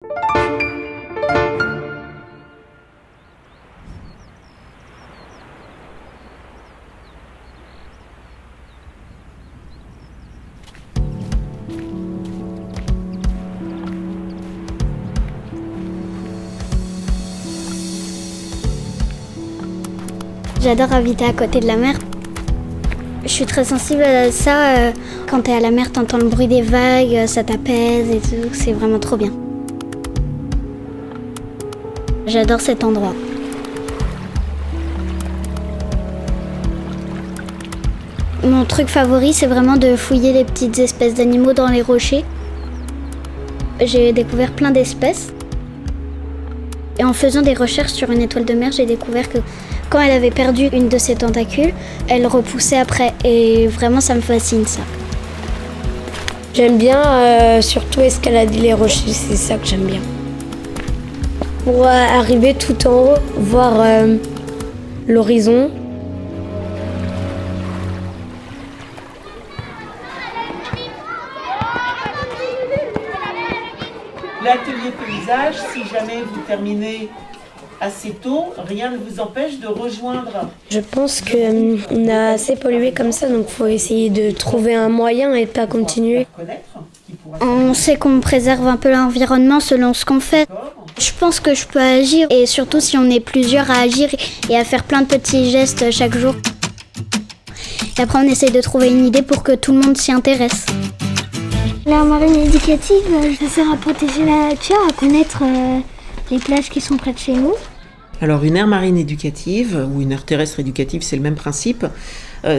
J'adore habiter à côté de la mer. Je suis très sensible à ça. Quand t'es à la mer, t'entends le bruit des vagues, ça t'apaise et tout. C'est vraiment trop bien. J'adore cet endroit. Mon truc favori, c'est vraiment de fouiller les petites espèces d'animaux dans les rochers. J'ai découvert plein d'espèces. Et en faisant des recherches sur une étoile de mer, j'ai découvert que quand elle avait perdu une de ses tentacules, elle repoussait après. Et vraiment, ça me fascine, ça. J'aime bien surtout escalader les rochers, c'est ça que j'aime bien. Pour arriver tout en haut, voir l'horizon. L'atelier paysage, si jamais vous terminez assez tôt, rien ne vous empêche de rejoindre. Je pense qu'on a assez pollué comme ça, donc il faut essayer de trouver un moyen et pas continuer. On sait qu'on préserve un peu l'environnement selon ce qu'on fait. Je pense que je peux agir, et surtout si on est plusieurs à agir et à faire plein de petits gestes chaque jour. Et après, on essaye de trouver une idée pour que tout le monde s'y intéresse. L'aire marine éducative, ça sert à protéger la nature, à connaître les plages qui sont près de chez nous. Alors une aire marine éducative ou une aire terrestre éducative, c'est le même principe.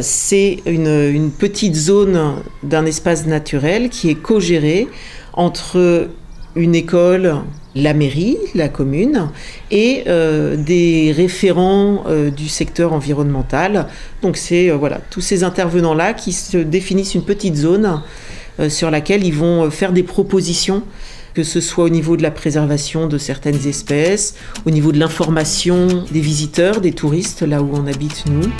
C'est une petite zone d'un espace naturel qui est co-gérée entre une école, la mairie, la commune, et des référents du secteur environnemental. Donc c'est tous ces intervenants-là qui se définissent une petite zone sur laquelle ils vont faire des propositions, que ce soit au niveau de la préservation de certaines espèces, au niveau de l'information des visiteurs, des touristes, là où on habite nous.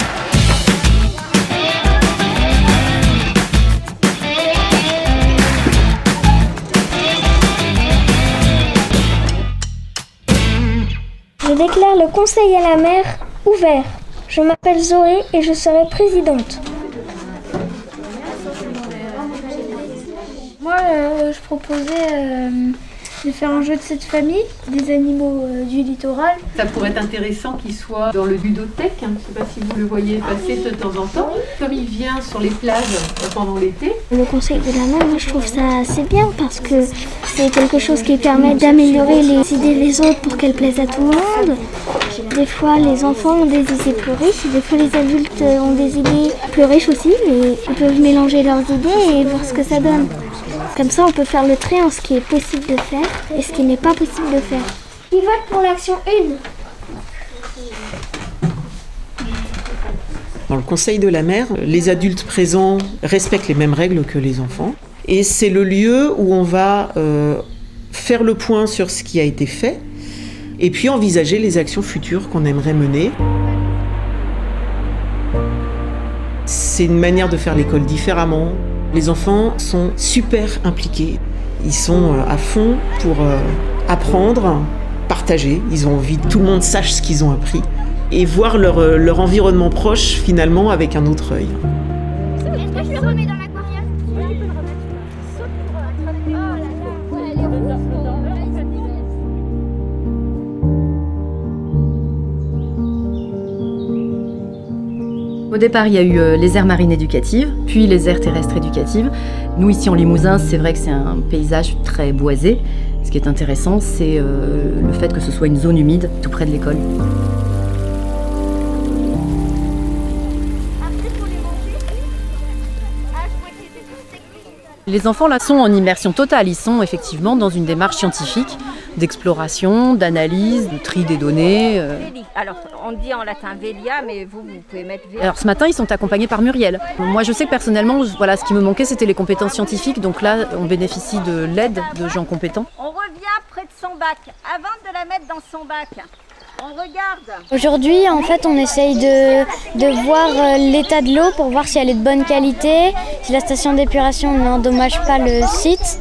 Je déclare le conseil à la mer ouvert. Je m'appelle Zoé et je serai présidente. Moi, je proposais de faire un jeu de cette famille, des animaux du littoral. Ça pourrait être intéressant qu'il soit dans le ludothèque, je ne sais pas si vous le voyez passer de temps en temps. Comme il vient sur les plages pendant l'été. Le conseil de la mer, moi je trouve ça assez bien parce que c'est quelque chose qui permet d'améliorer les idées des autres pour qu'elles plaisent à tout le monde. Des fois les enfants ont des idées plus riches, des fois les adultes ont des idées plus riches aussi, mais ils peuvent mélanger leurs idées et voir ce que ça donne. Comme ça, on peut faire le trait en ce qui est possible de faire et ce qui n'est pas possible de faire. Qui vote pour l'action 1 ? Dans le Conseil de la mer, les adultes présents respectent les mêmes règles que les enfants. Et c'est le lieu où on va faire le point sur ce qui a été fait et puis envisager les actions futures qu'on aimerait mener. C'est une manière de faire l'école différemment. Les enfants sont super impliqués. Ils sont à fond pour apprendre, partager. Ils ont envie que tout le monde sache ce qu'ils ont appris et voir leur environnement proche finalement avec un autre œil. Est-ce que je le remets dans l'aquarium ? Au départ, il y a eu les aires marines éducatives, puis les aires terrestres éducatives. Nous, ici en Limousin, c'est vrai que c'est un paysage très boisé. Ce qui est intéressant, c'est le fait que ce soit une zone humide, tout près de l'école. Les enfants là sont en immersion totale, ils sont effectivement dans une démarche scientifique, d'exploration, d'analyse, de tri des données. Alors on dit en latin Velia, mais vous pouvez mettre Velia. Alors ce matin ils sont accompagnés par Muriel. Moi je sais que personnellement, voilà, ce qui me manquait c'était les compétences scientifiques, donc là on bénéficie de l'aide de gens compétents. On revient près de son bac, avant de la mettre dans son bac. On regarde. Aujourd'hui, en fait, on essaye de voir l'état de l'eau pour voir si elle est de bonne qualité, si la station d'épuration n'endommage pas le site.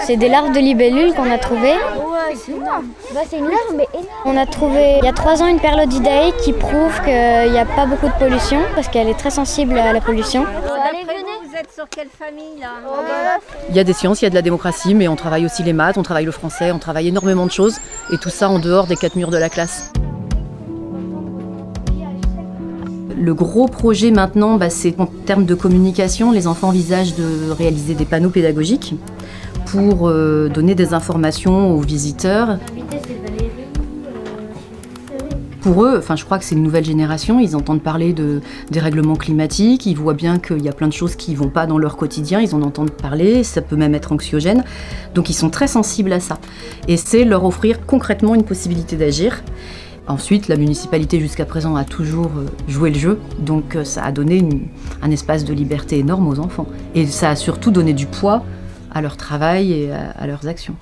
C'est des larves de libellules qu'on a trouvées. Ouais, c'est énorme. Bah, c'est une larve, mais énorme. On a trouvé il y a 3 ans une perlodidae qui prouve qu'il n'y a pas beaucoup de pollution parce qu'elle est très sensible à la pollution. Allez, venez. Vous êtes sur quelle famille là? Il y a des sciences, il y a de la démocratie, mais on travaille aussi les maths, on travaille le français, on travaille énormément de choses, et tout ça en dehors des 4 murs de la classe. Le gros projet maintenant, c'est en termes de communication, les enfants envisagent de réaliser des panneaux pédagogiques pour donner des informations aux visiteurs. Pour eux, je crois que c'est une nouvelle génération, ils entendent parler de dérèglement climatique, ils voient bien qu'il y a plein de choses qui ne vont pas dans leur quotidien, ils en entendent parler, ça peut même être anxiogène. Donc ils sont très sensibles à ça. Et c'est leur offrir concrètement une possibilité d'agir. Ensuite, la municipalité jusqu'à présent a toujours joué le jeu, donc ça a donné un espace de liberté énorme aux enfants. Et ça a surtout donné du poids à leur travail et à leurs actions.